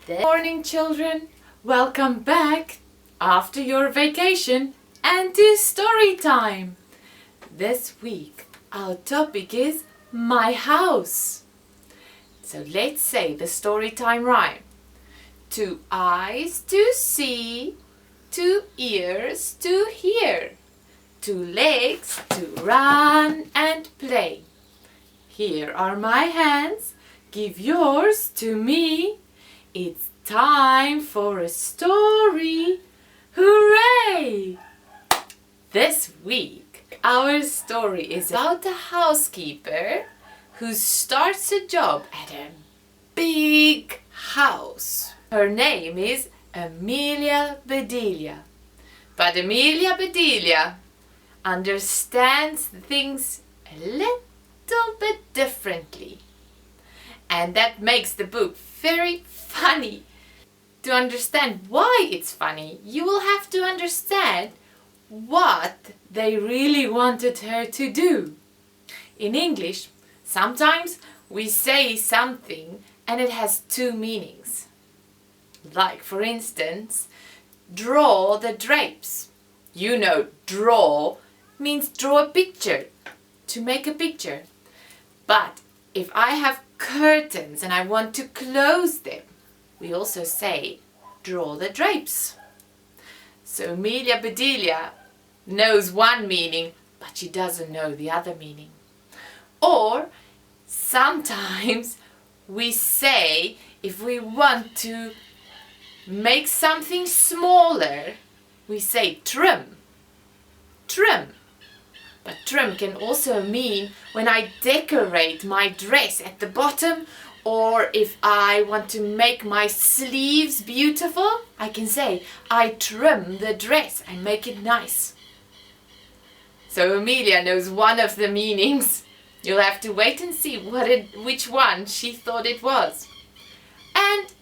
Good morning, children. Welcome back after your vacation and to story time. This week our topic is my house. So let's say the story time rhyme. 2 eyes to see, 2 ears to hear, 2 legs to run and play. Here are my hands, give yours to me. It's time for a story. Hooray! This week our story is about a housekeeper who starts a job at a big house. Her name is Amelia Bedelia. But Amelia Bedelia understands things a little bit differently. And that makes the book very funny. To understand why it's funny, you will have to understand what they really wanted her to do. In English, sometimes we say something and it has 2 meanings. Like, for instance, draw the drapes. You know, draw means draw a picture, to make a picture. But if I have curtains and I want to close them, we also say draw the drapes. So Amelia Bedelia knows one meaning, but she doesn't know the other meaning. Or sometimes we say, if we want to make something smaller, we say trim. Trim. But trim can also mean when I decorate my dress at the bottom, or if I want to make my sleeves beautiful, I can say I trim the dress and make it nice. So Amelia knows one of the meanings. You'll have to wait and see which one she thought it was. And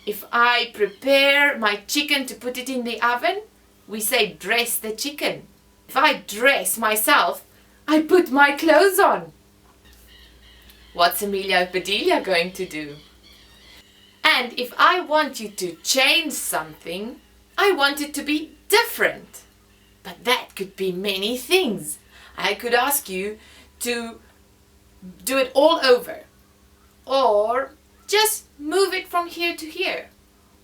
if I prepare my chicken to put it in the oven, we say dress the chicken. If I dress myself, I put my clothes on. What's Amelia Bedelia going to do? And if I want you to change something, I want it to be different. But that could be many things. I could ask you to do it all over. Or just move it from here to here.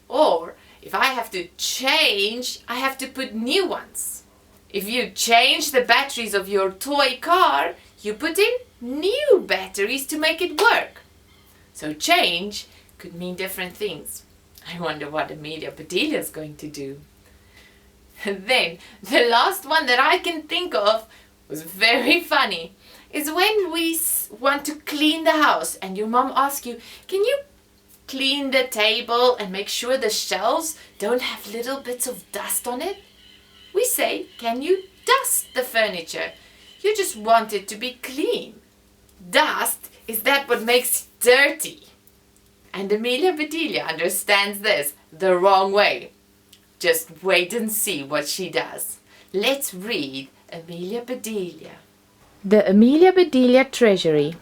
Or if I have to change, I have to put new ones. If you change the batteries of your toy car, you put in new batteries to make it work. So change could mean different things. I wonder what Amelia Bedelia is going to do. And then the last one that I can think of was very funny. Is when we want to clean the house and your mom asks you, can you clean the table and make sure the shelves don't have little bits of dust on it? We say, can you dust the furniture? You just want it to be clean. Dust, is that what makes it dirty? And Amelia Bedelia understands this the wrong way. Just wait and see what she does. Let's read Amelia Bedelia. The Amelia Bedelia Treasury.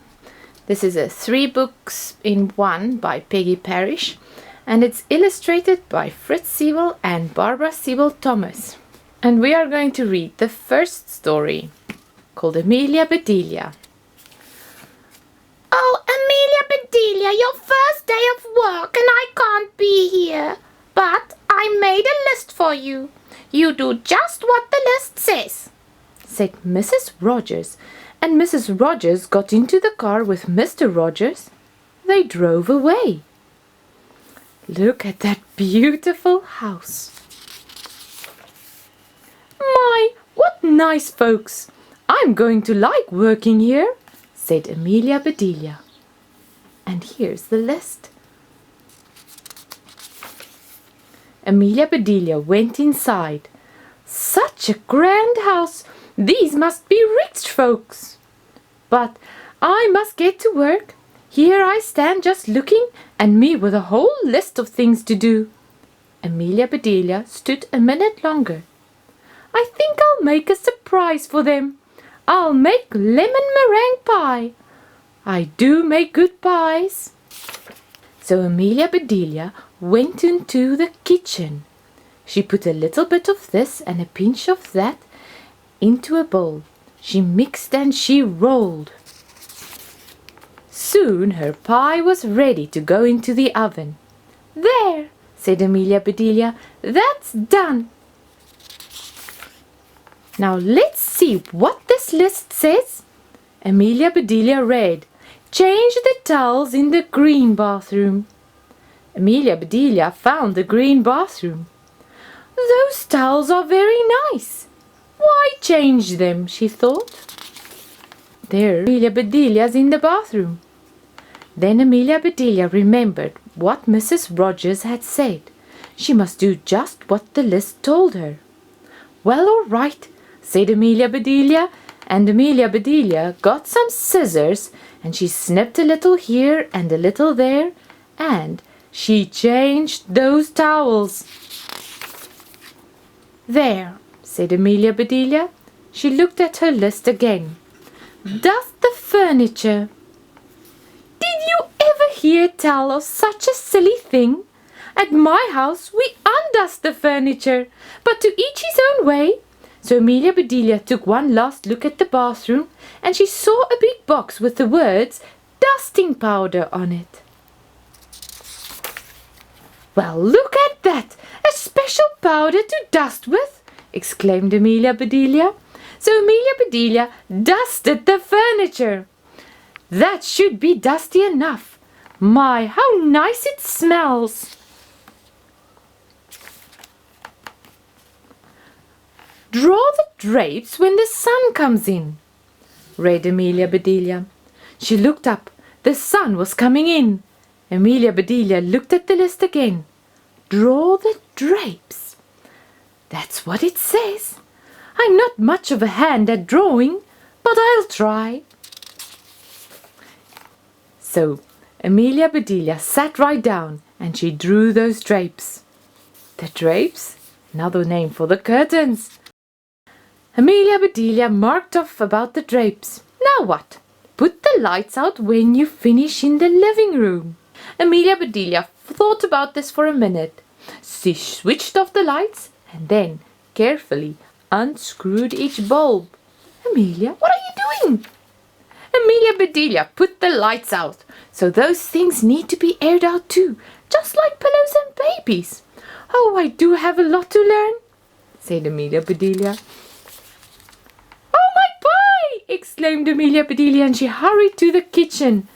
This is a 3 books in 1 by Peggy Parish, and it's illustrated by Fritz Siebel and Barbara Siebel Thomas. And we are going to read the first story, called Amelia Bedelia. Oh, Amelia Bedelia, your first day of work and I can't be here. But I made a list for you. You do just what the list says, said Mrs. Rogers, and Mrs. Rogers got into the car with Mr. Rogers. They drove away. Look at that beautiful house. My, what nice folks! I'm going to like working here, said Amelia Bedelia. And here's the list. Amelia Bedelia went inside. Such a grand house! These must be rich folks. But I must get to work. Here I stand just looking, and me with a whole list of things to do. Amelia Bedelia stood a minute longer. I think I'll make a surprise for them. I'll make lemon meringue pie. I do make good pies. So Amelia Bedelia went into the kitchen. She put a little bit of this and a pinch of that into a bowl. She mixed and she rolled. Soon her pie was ready to go into the oven. "There," said Amelia Bedelia, "that's done. Now let's see what this list says." Amelia Bedelia read, "Change the towels in the green bathroom." Amelia Bedelia found the green bathroom. "Those towels are very nice. Why change them?" she thought. There Amelia Bedelia's in the bathroom. Then Amelia Bedelia remembered what Mrs. Rogers had said. She must do just what the list told her. "Well, all right," said Amelia Bedelia, and Amelia Bedelia got some scissors and she snipped a little here and a little there, and she changed those towels. "There," said Amelia Bedelia. She looked at her list again. "Dust the furniture." Did you ever hear tell of such a silly thing? At my house we undust the furniture, but to each his own way. So Amelia Bedelia took one last look at the bathroom, and she saw a big box with the words "dusting powder" on it. "Well, look at that! A special powder to dust with!" exclaimed Amelia Bedelia. So Amelia Bedelia dusted the furniture. "That should be dusty enough. My, how nice it smells!" "Draw the drapes when the sun comes in," read Amelia Bedelia. She looked up. The sun was coming in. Amelia Bedelia looked at the list again. "Draw the drapes." That's what it says. I'm not much of a hand at drawing, but I'll try. So Amelia Bedelia sat right down and she drew those drapes. The drapes? Another name for the curtains. Amelia Bedelia marked off about the drapes. Now what? Put the lights out when you finish in the living room. Amelia Bedelia thought about this for a minute. She switched off the lights and then carefully unscrewed each bulb. "Amelia, what are you doing?" "Amelia Bedelia, put the lights out. So those things need to be aired out too, just like pillows and babies." "Oh, I do have a lot to learn," said Amelia Bedelia. "Oh, my pie!" exclaimed Amelia Bedelia, and she hurried to the kitchen.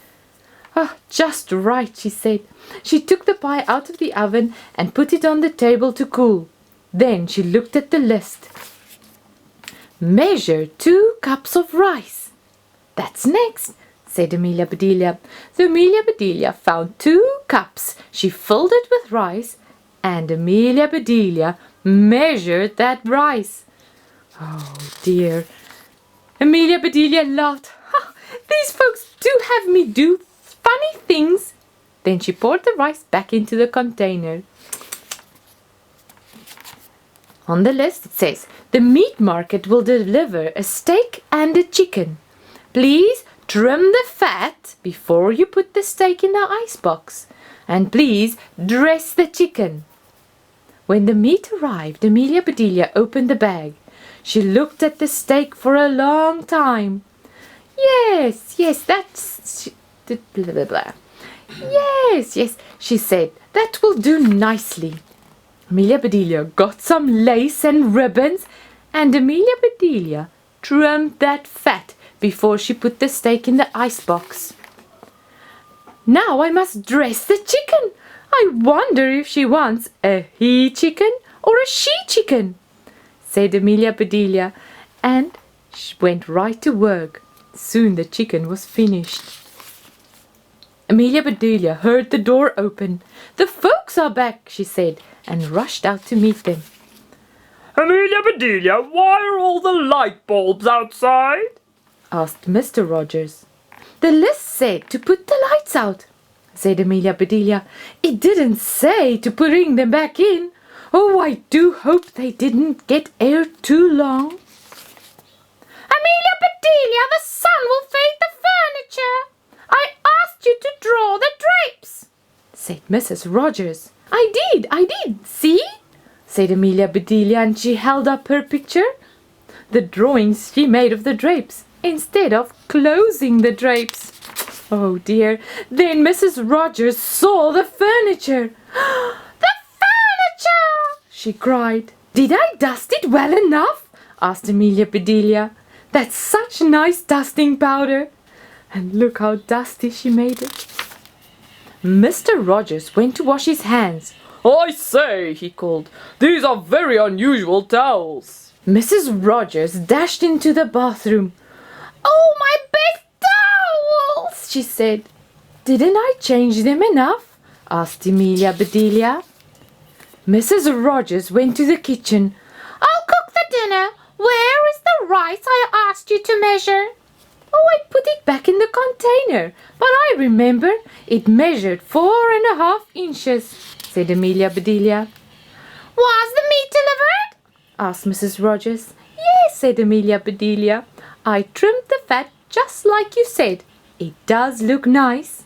"Ah, just right," she said. She took the pie out of the oven and put it on the table to cool. Then she looked at the list. "Measure 2 cups of rice." "That's next," said Amelia Bedelia. So Amelia Bedelia found 2 cups. She filled it with rice, and Amelia Bedelia measured that rice. Oh dear. Amelia Bedelia laughed. "These folks do have me do funny things." Then she poured the rice back into the container. On the list it says, "The meat market will deliver a steak and a chicken. Please trim the fat before you put the steak in the icebox. And please dress the chicken." When the meat arrived, Amelia Bedelia opened the bag. She looked at the steak for a long time. Yes, that's... blah, blah, blah. Yes, she said, "that will do nicely." Amelia Bedelia got some lace and ribbons, and Amelia Bedelia trimmed that fat before she put the steak in the icebox. "Now I must dress the chicken. I wonder if she wants a he chicken or a she chicken," said Amelia Bedelia, and she went right to work. Soon the chicken was finished. Amelia Bedelia heard the door open. "The folks are back," she said, and rushed out to meet them. "Amelia Bedelia, why are all the light bulbs outside?" asked Mr. Rogers. "The list said to put the lights out," said Amelia Bedelia. "It didn't say to bring them back in. Oh, I do hope they didn't get aired too long." Amelia Bedelia, the sun will fade the furniture. I asked you to draw the drapes, said Mrs. Rogers. I did, see? Said Amelia Bedelia, and she held up her picture. The drawings she made of the drapes, instead of closing the drapes. Oh dear, then Mrs. Rogers saw the furniture. The furniture! She cried. Did I dust it well enough? Asked Amelia Bedelia. That's such nice dusting powder. And look how dusty she made it. Mr. Rogers went to wash his hands. I say, he called, these are very unusual towels. Mrs. Rogers dashed into the bathroom. Oh, my best towels! She said. Didn't I change them enough? Asked Amelia Bedelia. Mrs. Rogers went to the kitchen. I'll cook the dinner. Where is the rice I asked you to measure? Oh, I put it back in the container, but I remember it measured 4.5 inches, said Amelia Bedelia. Was the meat delivered? Asked Mrs. Rogers. Yes, said Amelia Bedelia. I trimmed the fat just like you said. It does look nice.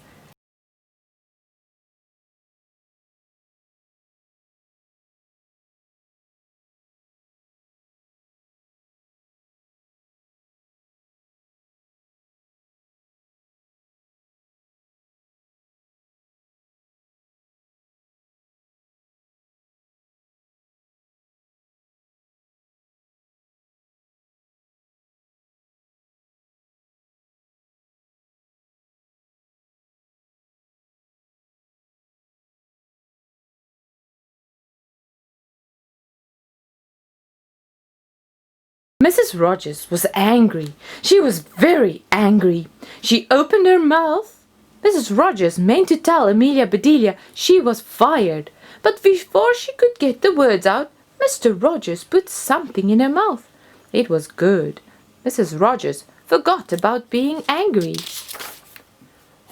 Mrs. Rogers was angry. She was very angry. She opened her mouth. Mrs. Rogers meant to tell Amelia Bedelia she was fired, but before she could get the words out, Mr. Rogers put something in her mouth. It was good. Mrs. Rogers forgot about being angry.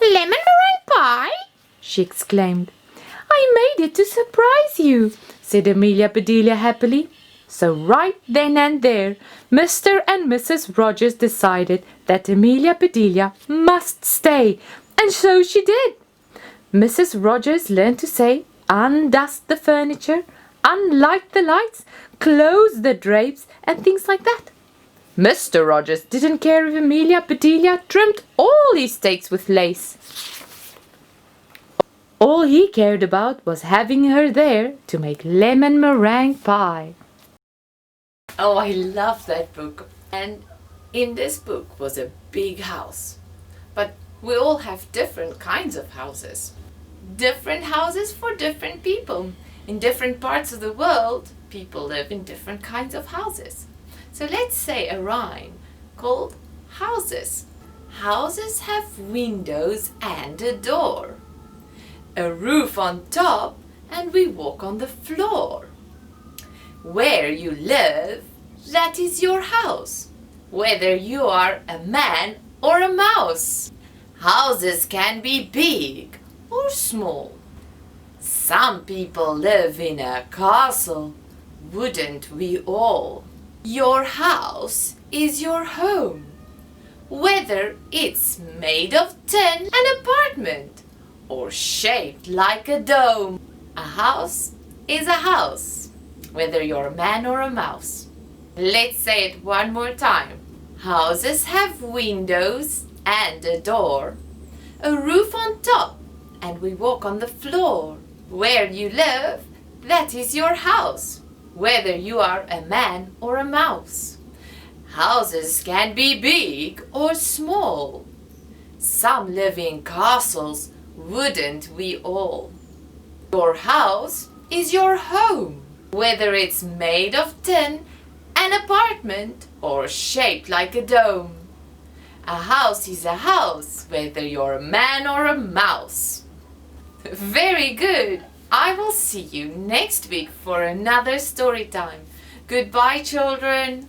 Lemon meringue pie? She exclaimed. I made it to surprise you, said Amelia Bedelia happily. So right then and there, Mr. and Mrs. Rogers decided that Amelia Bedelia must stay, and so she did. Mrs. Rogers learned to say, undust the furniture, unlight the lights, close the drapes, and things like that. Mr. Rogers didn't care if Amelia Bedelia trimmed all his steaks with lace. All he cared about was having her there to make lemon meringue pie. Oh, I love that book. And in this book was a big house. But we all have different kinds of houses. Different houses for different people. In different parts of the world, people live in different kinds of houses. So let's say a rhyme called houses. Houses have windows and a door. A roof on top, and we walk on the floor. Where you live, that is your house, whether you are a man or a mouse. Houses can be big or small. Some people live in a castle, wouldn't we all? Your house is your home, whether it's made of tin, an apartment, or shaped like a dome. A house is a house, whether you're a man or a mouse. Let's say it one more time. Houses have windows and a door, a roof on top, and we walk on the floor. Where you live, that is your house, whether you are a man or a mouse. Houses can be big or small. Some live in castles, wouldn't we all? Your house is your home, whether it's made of tin, an apartment, or shaped like a dome. A house is a house, whether you're a man or a mouse. Very good. I will see you next week for another story time. Goodbye, children.